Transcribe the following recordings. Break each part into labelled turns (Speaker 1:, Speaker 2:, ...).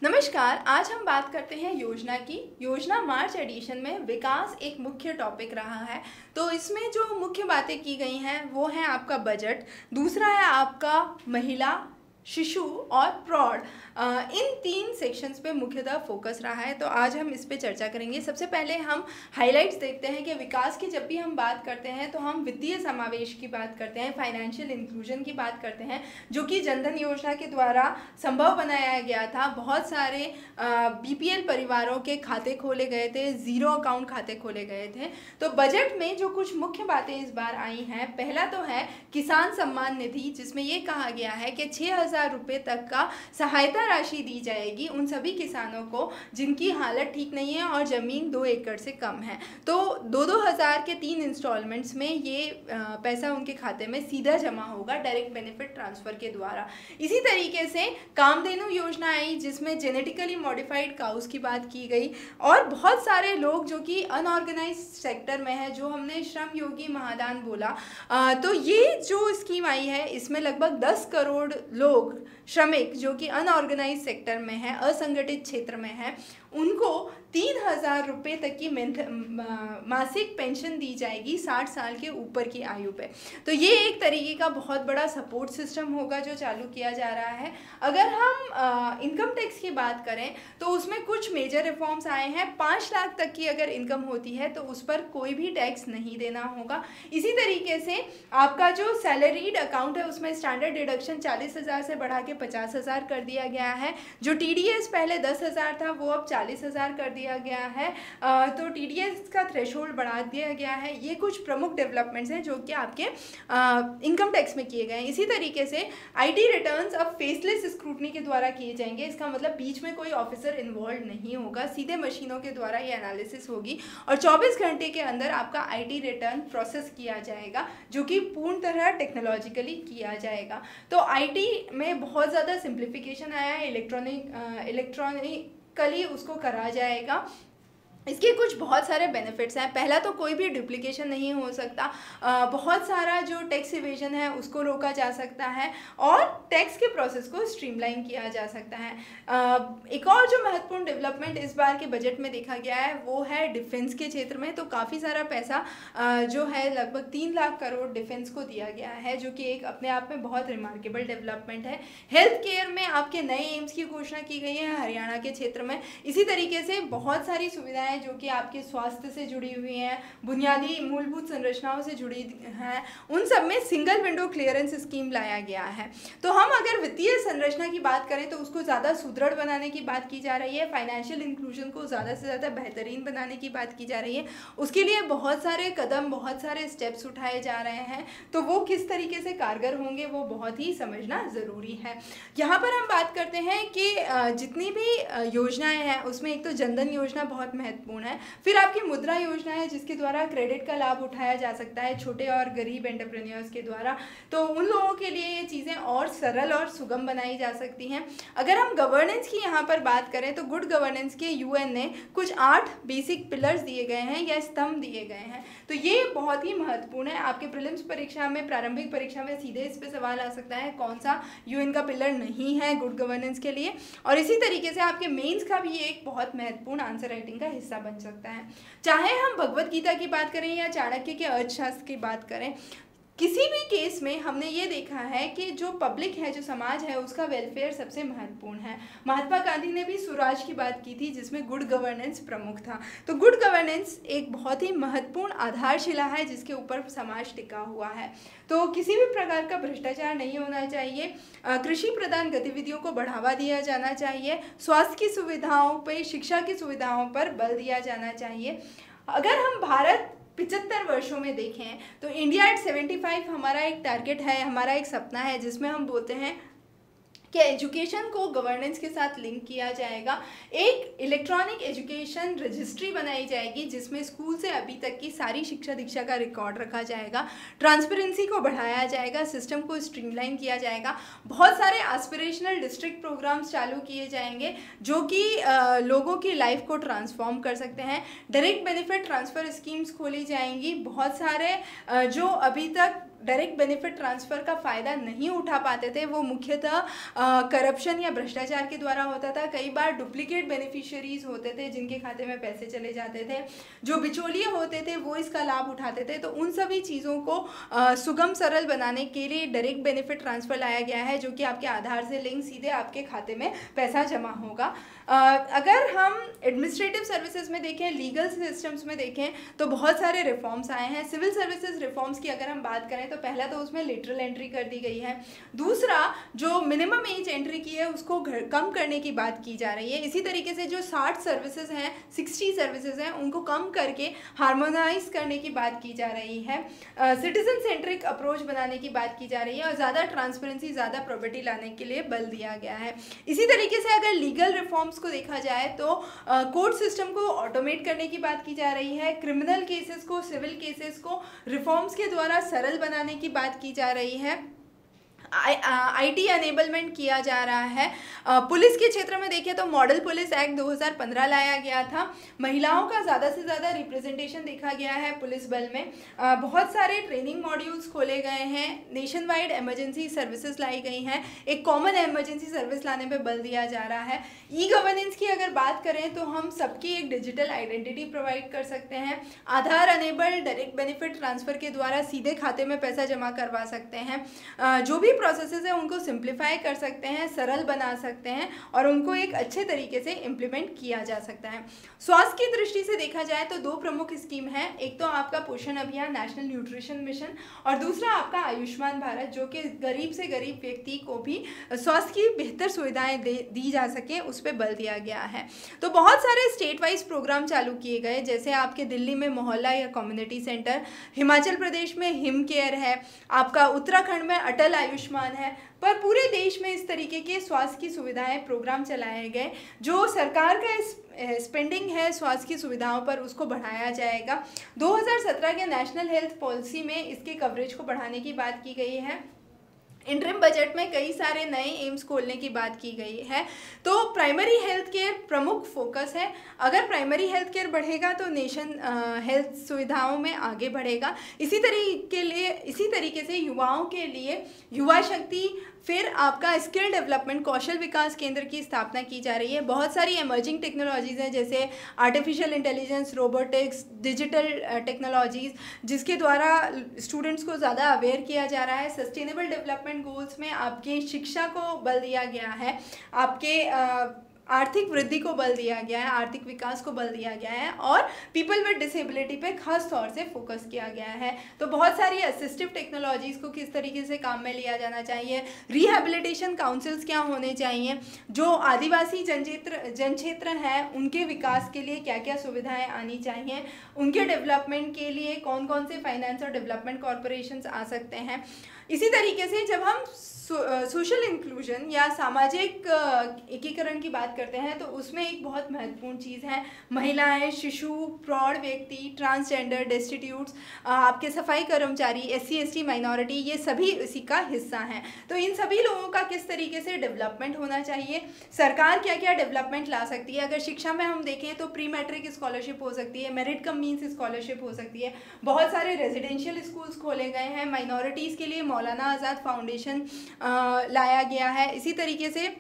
Speaker 1: नमस्कार। आज हम बात करते हैं योजना की। योजना मार्च एडिशन में विकास एक मुख्य टॉपिक रहा है। तो इसमें जो मुख्य बातें की गई हैं वो है आपका बजट, दूसरा है आपका महिला, शिशु और प्रौढ़, इन तीन सेक्शंस पे मुख्यतः फोकस रहा है। तो आज हम इस पे चर्चा करेंगे। सबसे पहले हम हाइलाइट्स देखते हैं कि विकास की जब भी हम बात करते हैं तो हम वित्तीय समावेश की बात करते हैं, फाइनेंशियल इंक्लूजन की बात करते हैं, जो कि जनधन योजना के द्वारा संभव बनाया गया था। बहुत सारे बीपीएल परिवारों के खाते खोले गए थे, जीरो अकाउंट खाते खोले गए थे। तो बजट में जो कुछ मुख्य बातें इस बार आई हैं, पहला तो है किसान सम्मान निधि, जिसमें ये कहा गया है कि 6,000 रुपये तक का सहायता राशि दी जाएगी उन सभी किसानों को जिनकी हालत ठीक नहीं है और ज़मीन 2 एकड़ से कम है। तो 2-2 हज़ार के 3 इंस्टॉलमेंट्स में ये पैसा उनके खाते में सीधा जमा होगा डायरेक्ट बेनिफिट ट्रांसफ़र के द्वारा। इसी तरीके से कामधेनु योजना आई, जिसमें जेनेटिकली मॉडिफाइड काउस की बात की गई और बहुत सारे लोग जो कि अनऑर्गेनाइज सेक्टर में है, जो हमने श्रम योगी महादान बोला। तो ये जो स्कीम आई है इसमें लगभग 10 करोड़ लोग श्रमिक जो कि अनऑर्गेनाइज सेक्टर में है, असंगठित क्षेत्र में है, उनको 3,000 रुपये तक की मासिक पेंशन दी जाएगी 60 साल के ऊपर की आयु पे। तो ये एक तरीके का बहुत बड़ा सपोर्ट सिस्टम होगा जो चालू किया जा रहा है। अगर हम इनकम टैक्स की बात करें तो उसमें कुछ मेजर रिफॉर्म्स आए हैं। 5 लाख तक की अगर इनकम होती है तो उस पर कोई भी टैक्स नहीं देना होगा। इसी तरीके से आपका जो सैलरीड अकाउंट है उसमें स्टैंडर्ड डिडक्शन 40,000 से बढ़ा के 50,000 कर दिया गया है। जो टीडीएस पहले 10,000 था वो अब 40,000 कर दिया गया है। तो टीडीएस का थ्रेशोल्ड बढ़ा दिया गया है। ये कुछ प्रमुख डेवलपमेंट्स हैं जो कि आपके इनकम टैक्स में किए गए हैं। इसी तरीके से आईटी रिटर्न्स अब फेसलेस स्क्रूटनी के द्वारा किए जाएंगे। इसका मतलब बीच में कोई ऑफिसर इन्वॉल्व नहीं होगा, सीधे मशीनों के द्वारा ये एनालिसिस होगी और 24 घंटे के अंदर आपका आईटी रिटर्न प्रोसेस किया जाएगा, जो कि पूर्ण तरह टेक्नोलॉजिकली किया जाएगा। तो आईटी में बहुत ज़्यादा सिंप्लीफिकेशन आया है, इलेक्ट्रॉनिकली उसको करा जाएगा। इसके कुछ बहुत सारे बेनिफिट्स हैं। पहला तो कोई भी डुप्लीकेशन नहीं हो सकता, बहुत सारा जो टैक्स इवेजन है उसको रोका जा सकता है और टैक्स के प्रोसेस को स्ट्रीमलाइन किया जा सकता है। एक और जो महत्वपूर्ण डेवलपमेंट इस बार के बजट में देखा गया है वो है डिफेंस के क्षेत्र में। तो काफ़ी सारा पैसा जो है लगभग 3 लाख करोड़ डिफेंस को दिया गया है, जो कि एक अपने आप में बहुत रिमार्केबल डेवलपमेंट है। हेल्थ केयर में आपके नए एम्स की घोषणा की गई है हरियाणा के क्षेत्र में। इसी तरीके से बहुत सारी सुविधाएं जो कि आपके स्वास्थ्य से जुड़ी हुई हैं, बुनियादी मूलभूत संरचनाओं से जुड़ी हैं, उन सब में सिंगल विंडो क्लियरेंस स्कीम लाया गया है। तो हम अगर वित्तीय संरचना की बात करें तो उसको ज़्यादा सुदृढ़ बनाने की बात की जा रही है, फाइनेंशियल इंक्लूजन को ज़्यादा से ज़्यादा बेहतरीन बनाने की बात की जा रही है। उसके लिए बहुत सारे कदम, बहुत सारे स्टेप्स उठाए जा रहे हैं। तो वो किस तरीके से कारगर होंगे वो बहुत ही समझना ज़रूरी है। यहाँ पर हम बात करते हैं कि जितनी भी योजनाएँ हैं उसमें एक तो जनधन योजना बहुत महत्वपूर्ण है, फिर आपकी मुद्रा योजना है जिसके द्वारा क्रेडिट का लाभ उठाया जा सकता है छोटे और गरीब एंटरप्रेन्योर्स के द्वारा। तो उन लोगों के लिए ये चीज़ें और सरल और सुगम बनाई जा सकती हैं। अगर हम गवर्नेंस की यहाँ पर बात करें तो गुड गवर्नेंस के यूएन ने कुछ 8 बेसिक पिलर्स दिए गए हैं या स्तंभ दिए गए हैं। तो ये बहुत ही महत्वपूर्ण है। आपके प्रीलिम्स परीक्षा में, प्रारंभिक परीक्षा में सीधे इस पर सवाल आ सकता है कौन सा यूएन का पिलर नहीं है गुड गवर्नेंस के लिए। और इसी तरीके से आपके मेंस का भी एक बहुत महत्वपूर्ण आंसर राइटिंग का हिस्सा बन सकता है। चाहे हम भगवत गीता की बात करें या चाणक्य के अर्थशास्त्र की बात करें, किसी भी केस में हमने ये देखा है कि जो पब्लिक है, जो समाज है, उसका वेलफेयर सबसे महत्वपूर्ण है। महात्मा गांधी ने भी स्वराज की बात की थी जिसमें गुड गवर्नेंस प्रमुख था। तो गुड गवर्नेंस एक बहुत ही महत्वपूर्ण आधारशिला है जिसके ऊपर समाज टिका हुआ है। तो किसी भी प्रकार का भ्रष्टाचार नहीं होना चाहिए, कृषि प्रधान गतिविधियों को बढ़ावा दिया जाना चाहिए, स्वास्थ्य की सुविधाओं पर, शिक्षा की सुविधाओं पर बल दिया जाना चाहिए। अगर हम भारत 75 वर्षों में देखें तो इंडिया एट 75 हमारा एक टारगेट है, हमारा एक सपना है, जिसमें हम बोलते हैं कि एजुकेशन को गवर्नेंस के साथ लिंक किया जाएगा। एक इलेक्ट्रॉनिक एजुकेशन रजिस्ट्री बनाई जाएगी जिसमें स्कूल से अभी तक की सारी शिक्षा दीक्षा का रिकॉर्ड रखा जाएगा। ट्रांसपेरेंसी को बढ़ाया जाएगा, सिस्टम को स्ट्रीमलाइन किया जाएगा। बहुत सारे एस्पिरेशनल डिस्ट्रिक्ट प्रोग्राम्स चालू किए जाएंगे जो कि लोगों की लाइफ को ट्रांसफॉर्म कर सकते हैं। डायरेक्ट बेनिफिट ट्रांसफ़र स्कीम्स खोली जाएंगी। बहुत सारे जो अभी तक डायरेक्ट बेनिफिट ट्रांसफ़र का फ़ायदा नहीं उठा पाते थे वो मुख्यतः करप्शन या भ्रष्टाचार के द्वारा होता था। कई बार डुप्लीकेट बेनिफिशियरीज होते थे जिनके खाते में पैसे चले जाते थे, जो बिचौलिए होते थे वो इसका लाभ उठाते थे। तो उन सभी चीज़ों को सुगम सरल बनाने के लिए डायरेक्ट बेनिफिट ट्रांसफ़र लाया गया है, जो कि आपके आधार से लिंक सीधे आपके खाते में पैसा जमा होगा। अगर हम एडमिनिस्ट्रेटिव सर्विसेज में देखें, लीगल सिस्टम्स में देखें तो बहुत सारे रिफॉर्म्स आए हैं। सिविल सर्विसेज रिफॉर्म्स की अगर हम बात करें तो पहला तो उसमें लिटरल एंट्री कर दी गई है। दूसरा, जो मिनिमम एज एंट्री की है उसको कम करने की बात की जा रही है। इसी तरीके से जो 60 सर्विसेज हैं, 60 सर्विसेज हैं, उनको कम करके हार्मोनाइज करने की बात की जा रही है। सिटीजन सेंट्रिक अप्रोच बनाने की बात की जा रही है और ज़्यादा ट्रांसपेरेंसी, ज़्यादा प्रॉपर्टी लाने के लिए बल दिया गया है। इसी तरीके से अगर लीगल रिफॉर्म्स को देखा जाए तो कोर्ट सिस्टम को ऑटोमेट करने की बात की जा रही है। क्रिमिनल केसेस को, सिविल केसेस को रिफॉर्म्स के द्वारा सरल बनाने की बात की जा रही है। IT एनेबलमेंट किया जा रहा है। पुलिस के क्षेत्र में देखें तो मॉडल पुलिस एक्ट 2015 लाया गया था। महिलाओं का ज़्यादा से ज़्यादा रिप्रेजेंटेशन देखा गया है पुलिस बल में। बहुत सारे ट्रेनिंग मॉड्यूल्स खोले गए हैं। नेशन वाइड इमरजेंसी सर्विसेज लाई गई हैं। एक कॉमन इमरजेंसी सर्विस लाने पे बल दिया जा रहा है। ई गवर्नेंस की अगर बात करें तो हम सबकी एक डिजिटल आइडेंटिटी प्रोवाइड कर सकते हैं। आधार अनेबल्ड डायरेक्ट बेनिफिट ट्रांसफ़र के द्वारा सीधे खाते में पैसा जमा करवा सकते हैं। जो भी प्रोसेसेस है उनको सिंप्लीफाई कर सकते हैं, सरल बना सकते हैं और उनको एक अच्छे तरीके से इम्प्लीमेंट किया जा सकता है। स्वास्थ्य की दृष्टि से देखा जाए तो 2 प्रमुख स्कीम है। एक तो आपका पोषण अभियान, नेशनल न्यूट्रिशन मिशन, और दूसरा आपका आयुष्मान भारत, जो कि गरीब से गरीब व्यक्ति को भी स्वास्थ्य की बेहतर सुविधाएं दी जा सके, उस पर बल दिया गया है। तो बहुत सारे स्टेट वाइज प्रोग्राम चालू किए गए, जैसे आपके दिल्ली में मोहल्ला या कम्युनिटी सेंटर, हिमाचल प्रदेश में हिम केयर है, आपका उत्तराखंड में अटल आयुष्मान है। पर पूरे देश में इस तरीके के स्वास्थ्य की सुविधाएं, प्रोग्राम चलाए गए। जो सरकार का स्पेंडिंग है स्वास्थ्य की सुविधाओं पर, उसको बढ़ाया जाएगा। 2017 के नेशनल हेल्थ पॉलिसी में इसके कवरेज को बढ़ाने की बात की गई है। इंटरिम बजट में कई सारे नए एम्स खोलने की बात की गई है। तो प्राइमरी हेल्थ केयर प्रमुख फोकस है। अगर प्राइमरी हेल्थ केयर बढ़ेगा तो नेशन हेल्थ सुविधाओं में आगे बढ़ेगा। इसी तरीके से युवाओं के लिए युवा शक्ति, फिर आपका स्किल डेवलपमेंट, कौशल विकास केंद्र की स्थापना की जा रही है। बहुत सारी इमर्जिंग टेक्नोलॉजीज़ हैं, जैसे artificial intelligence, robotics, digital technologies, जिसके द्वारा स्टूडेंट्स को ज़्यादा अवेयर किया जा रहा है। सस्टेनेबल डेवलपमेंट गोल्स में आपके शिक्षा को बल दिया गया है, आपके आर्थिक वृद्धि को बल दिया गया है, आर्थिक विकास को बल दिया गया है, और पीपल विद डिसेबिलिटी पे खास तौर से फोकस किया गया है। तो बहुत सारी असिस्टिव टेक्नोलॉजीज़ को किस तरीके से काम में लिया जाना चाहिए, रिहैबिलिटेशन काउंसिल्स क्या होने चाहिए, जो आदिवासी जनक्षेत्र हैं उनके विकास के लिए क्या क्या सुविधाएं आनी चाहिए, उनके डेवलपमेंट के लिए कौन कौन से फाइनेंस और डेवलपमेंट कॉरपोरेशंस आ सकते हैं। इसी तरीके से जब हम सोशल इंक्लूजन या सामाजिक एकीकरण की बात करते हैं तो उसमें एक बहुत महत्वपूर्ण चीज़ है महिलाएं, शिशु, प्रौढ़ व्यक्ति, ट्रांसजेंडर, डेस्टिट्यूट्स, आपके सफाई कर्मचारी, SC ST माइनॉरिटी, ये सभी इसी का हिस्सा हैं। तो इन सभी लोगों का किस तरीके से डेवलपमेंट होना चाहिए, सरकार क्या क्या डेवलपमेंट ला सकती है। अगर शिक्षा में हम देखें तो प्री मैट्रिक स्कॉलरशिप हो सकती है, मेरिट कम मीन्स स्कॉलरशिप हो सकती है। बहुत सारे रेजिडेंशियल स्कूल्स खोले गए हैं। माइनॉरिटीज़ के लिए मौलाना आज़ाद फाउंडेशन लाया गया है। इसी तरीके से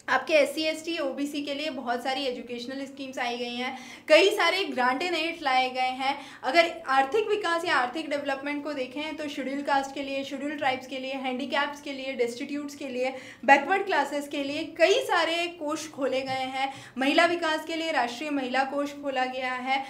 Speaker 1: आपके SC ST OBC के लिए बहुत सारी एजुकेशनल स्कीम्स आई गई हैं, कई सारे ग्रांट एंड एड लाए गए हैं। अगर आर्थिक विकास या आर्थिक डेवलपमेंट को देखें तो शेड्यूल कास्ट के लिए, शेड्यूल ट्राइब्स के लिए, हैंडीकैप्स के लिए, डेस्टिट्यूट्स के लिए, बैकवर्ड क्लासेस के लिए कई सारे कोष खोले गए हैं। महिला विकास के लिए राष्ट्रीय महिला कोष खोला गया है।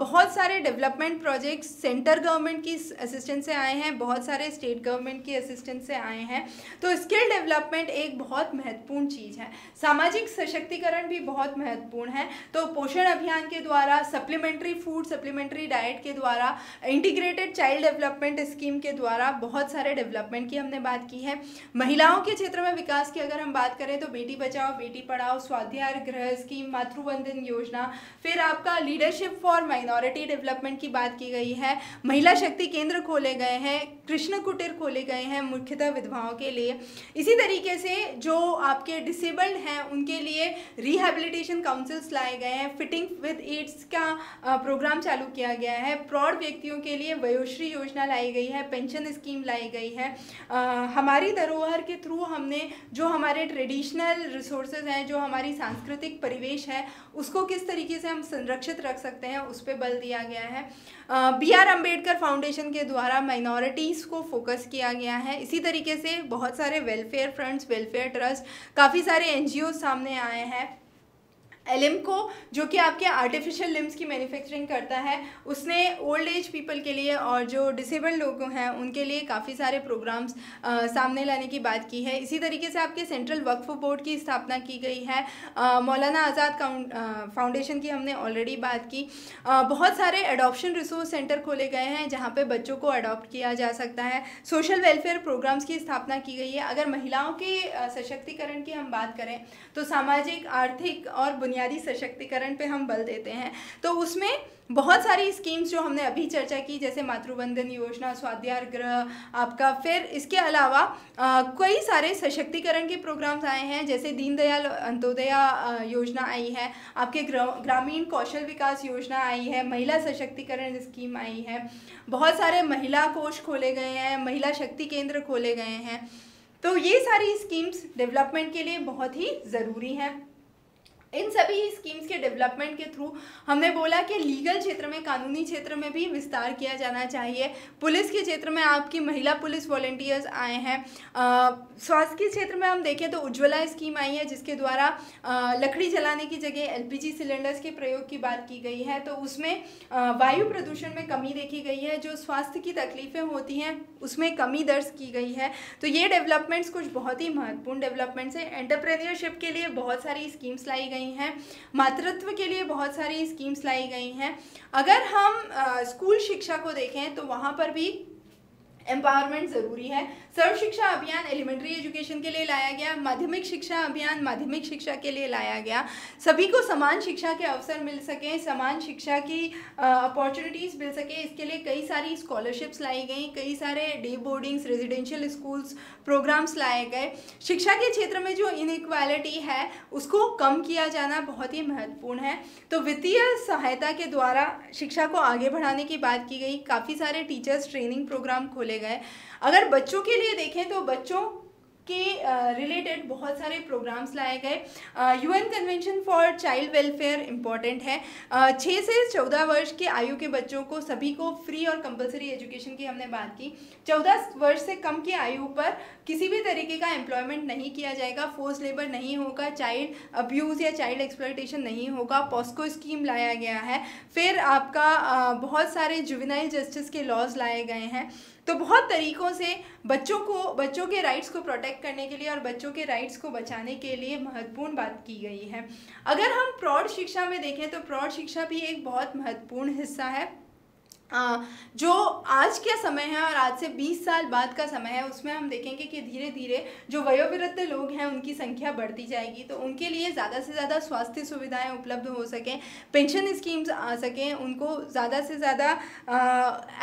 Speaker 1: बहुत सारे डेवलपमेंट प्रोजेक्ट्स सेंटर गवर्नमेंट की असिस्टेंस से आए हैं, बहुत सारे स्टेट गवर्नमेंट की असिस्टेंस से आए हैं। तो स्किल डेवलपमेंट एक बहुत महत्वपूर्ण चीज़ है। सामाजिक सशक्तिकरण भी बहुत महत्वपूर्ण है। तो पोषण अभियान के द्वारा, सप्लीमेंट्री फूड, सप्लीमेंट्री डाइट के द्वारा, इंटीग्रेटेड चाइल्ड डेवलपमेंट स्कीम के द्वारा बहुत सारे डेवलपमेंट की हमने बात की है। महिलाओं के क्षेत्र में विकास की अगर हम बात करें तो बेटी बचाओ बेटी पढ़ाओ, स्वाध्याय गृह स्कीम, मातृवंदन योजना, फिर आपका लीडरशिप फॉर माइनॉरिटी डेवलपमेंट की बात की गई है। महिला शक्ति केंद्र खोले गए हैं, कृष्ण कुटीर खोले गए हैं मुख्यतः विधवाओं के लिए। इसी तरीके से जो आपके डिसेबल्ड डिसेबल्ड हैं उनके लिए रिहैबिलिटेशन काउंसिल्स लाए गए हैं, फिटिंग विद एड्स का प्रोग्राम चालू किया गया है, प्रौढ़ व्यक्तियों के लिए वयोश्री योजना लाई गई है, पेंशन स्कीम लाई गई है। हमारी धरोहर के थ्रू हमने जो हमारे ट्रेडिशनल रिसोर्सेज हैं, जो हमारी सांस्कृतिक परिवेश है, उसको किस तरीके से हम संरक्षित रख सकते हैं उस पर बल दिया गया है। BR अम्बेडकर फाउंडेशन के द्वारा माइनॉरिटीज़ को फोकस किया गया है। इसी तरीके से बहुत सारे वेलफेयर फ्रंट्स, वेलफेयर ट्रस्ट, काफ़ी सारे NGO सामने आए हैं। एलिम्को जो कि आपके आर्टिफिशियल लिम्स की मैन्युफैक्चरिंग करता है, उसने ओल्ड एज पीपल के लिए और जो डिसेबल्ड लोग हैं उनके लिए काफ़ी सारे प्रोग्राम्स सामने लाने की बात की है। इसी तरीके से आपके सेंट्रल वक्फ बोर्ड की स्थापना की गई है। मौलाना आज़ाद फाउंडेशन की हमने ऑलरेडी बात की। बहुत सारे एडॉप्शन रिसोर्स सेंटर खोले गए हैं जहाँ पे बच्चों को अडॉप्ट किया जा सकता है। सोशल वेलफेयर प्रोग्राम्स की स्थापना की गई है। अगर महिलाओं के सशक्तिकरण की हम बात करें तो सामाजिक, आर्थिक और बुनियादी सशक्तिकरण पे हम बल देते हैं, तो उसमें बहुत सारी स्कीम्स जो हमने अभी चर्चा की, जैसे मातृवंदन योजना, स्वाध्याय गृह आपका, फिर इसके अलावा कई सारे सशक्तिकरण के प्रोग्राम्स आए हैं, जैसे दीनदयाल अंत्योदय योजना आई है, आपके ग्रामीण कौशल विकास योजना आई है, महिला सशक्तिकरण स्कीम आई है, बहुत सारे महिला कोष खोले गए हैं, महिला शक्ति केंद्र खोले गए हैं। तो ये सारी स्कीम्स डेवलपमेंट के लिए बहुत ही ज़रूरी हैं। इन सभी स्कीम्स के डेवलपमेंट के थ्रू हमने बोला कि लीगल क्षेत्र में, कानूनी क्षेत्र में भी विस्तार किया जाना चाहिए। पुलिस के क्षेत्र में आपकी महिला पुलिस वॉलंटियर्स आए हैं। स्वास्थ्य के क्षेत्र में हम देखें तो उज्ज्वला स्कीम आई है, जिसके द्वारा लकड़ी जलाने की जगह LPG सिलेंडर्स के प्रयोग की बात की गई है। तो उसमें वायु प्रदूषण में कमी देखी गई है, जो स्वास्थ्य की तकलीफ़ें होती हैं उसमें कमी दर्ज की गई है। तो ये डेवलपमेंट्स कुछ बहुत ही महत्वपूर्ण डेवलपमेंट्स हैं। एंटरप्रेन्योरशिप के लिए बहुत सारी स्कीम्स लाई गई हैं, मातृत्व के लिए बहुत सारी स्कीम्स लाई गई हैं। अगर हम स्कूल शिक्षा को देखें तो वहाँ पर भी एम्पावरमेंट ज़रूरी है। सर्व शिक्षा अभियान एलिमेंट्री एजुकेशन के लिए लाया गया, माध्यमिक शिक्षा अभियान माध्यमिक शिक्षा के लिए लाया गया। सभी को समान शिक्षा के अवसर मिल सकें, समान शिक्षा की अपॉर्चुनिटीज़ मिल सके, इसके लिए कई सारी स्कॉलरशिप्स लाई गई, कई सारे day boardings, residential schools programs लाए गए। शिक्षा के क्षेत्र में जो इनइक्वालिटी है उसको कम किया जाना बहुत ही महत्वपूर्ण है। तो वित्तीय सहायता के द्वारा शिक्षा को आगे बढ़ाने की बात की गई, काफ़ी सारे टीचर्स ट्रेनिंग प्रोग्राम खोले गए। अगर बच्चों के लिए देखें तो बच्चों के रिलेटेड बहुत सारे प्रोग्राम्स लाए गए। UN convention for child welfare important है। 6 से 14 वर्ष की आयु के बच्चों को सभी को फ्री और कंपलसरी एजुकेशन की हमने बात की। 14 वर्ष से कम की आयु पर किसी भी तरीके का एम्प्लॉयमेंट नहीं किया जाएगा, फोर्स लेबर नहीं होगा, चाइल्ड अब्यूज़ या चाइल्ड एक्सप्लॉयटेशन नहीं होगा। पॉस्को स्कीम लाया गया है। फिर आपका बहुत सारे जुवेनाइल जस्टिस के लॉज लाए गए हैं। तो बहुत तरीक़ों से बच्चों के राइट्स को प्रोटेक्ट करने के लिए और बच्चों के राइट्स को बचाने के लिए महत्वपूर्ण बात की गई है। अगर हम प्रौढ़ शिक्षा में देखें तो प्रौढ़ शिक्षा भी एक बहुत महत्वपूर्ण हिस्सा है। जो आज का समय है और आज से 20 साल बाद का समय है, उसमें हम देखेंगे कि धीरे धीरे जो वयोवृद्ध लोग हैं उनकी संख्या बढ़ती जाएगी। तो उनके लिए ज़्यादा से ज़्यादा स्वास्थ्य सुविधाएं उपलब्ध हो सकें, पेंशन स्कीम्स आ सकें, उनको ज़्यादा से ज़्यादा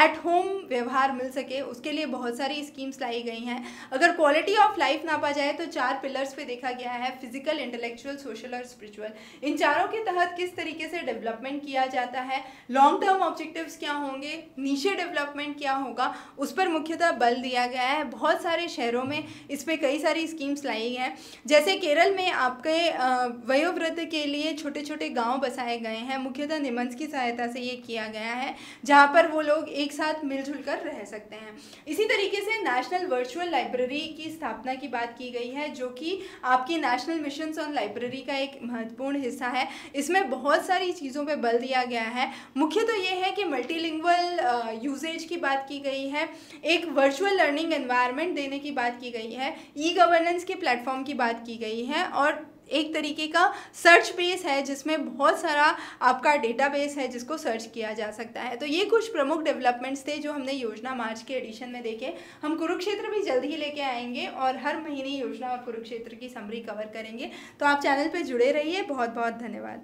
Speaker 1: एट होम व्यवहार मिल सके, उसके लिए बहुत सारी स्कीम्स लाई गई हैं। अगर क्वालिटी ऑफ लाइफ नापा जाए तो 4 पिलर्स पे देखा गया है, फिजिकल, इंटेलेक्चुअल, सोशल और स्पिरिचुअल। इन चारों के तहत किस तरीके से डेवलपमेंट किया जाता है, लॉन्ग टर्म ऑब्जेक्टिव्स क्या होंगे, नीचे डेवलपमेंट क्या होगा, उस पर मुख्यतः बल दिया गया है। बहुत सारे शहरों में इस पे कई सारी स्कीम्स लाई हैं। जैसे केरल में आपके वयोवृद्ध के लिए छोटे छोटे गांव बसाए गए हैं, मुख्यतः निमंस की सहायता से ये किया गया है, जहां पर वो लोग एक साथ मिलजुल कर रह सकते हैं। इसी तरीके से नेशनल वर्चुअल लाइब्रेरी की स्थापना की बात की गई है, जो कि आपकी नेशनल मिशन ऑन लाइब्रेरी का एक महत्वपूर्ण हिस्सा है। इसमें बहुत सारी चीज़ों पर बल दिया गया है। मुख्य तो ये है कि मल्टीलिंगुअल यूजेज की बात की गई है, एक वर्चुअल लर्निंग एनवायरनमेंट देने की बात की गई है, ई-गवर्नेंस के प्लेटफॉर्म की बात की गई है, और एक तरीके का सर्च बेस है जिसमें बहुत सारा आपका डेटाबेस है जिसको सर्च किया जा सकता है। तो ये कुछ प्रमुख डेवलपमेंट्स थे जो हमने योजना मार्च के एडिशन में देखे। हम कुरुक्षेत्र भी जल्द ही लेके आएंगे और हर महीने योजना और कुरुक्षेत्र की समरी कवर करेंगे। तो आप चैनल पे जुड़े रहिए। बहुत बहुत धन्यवाद।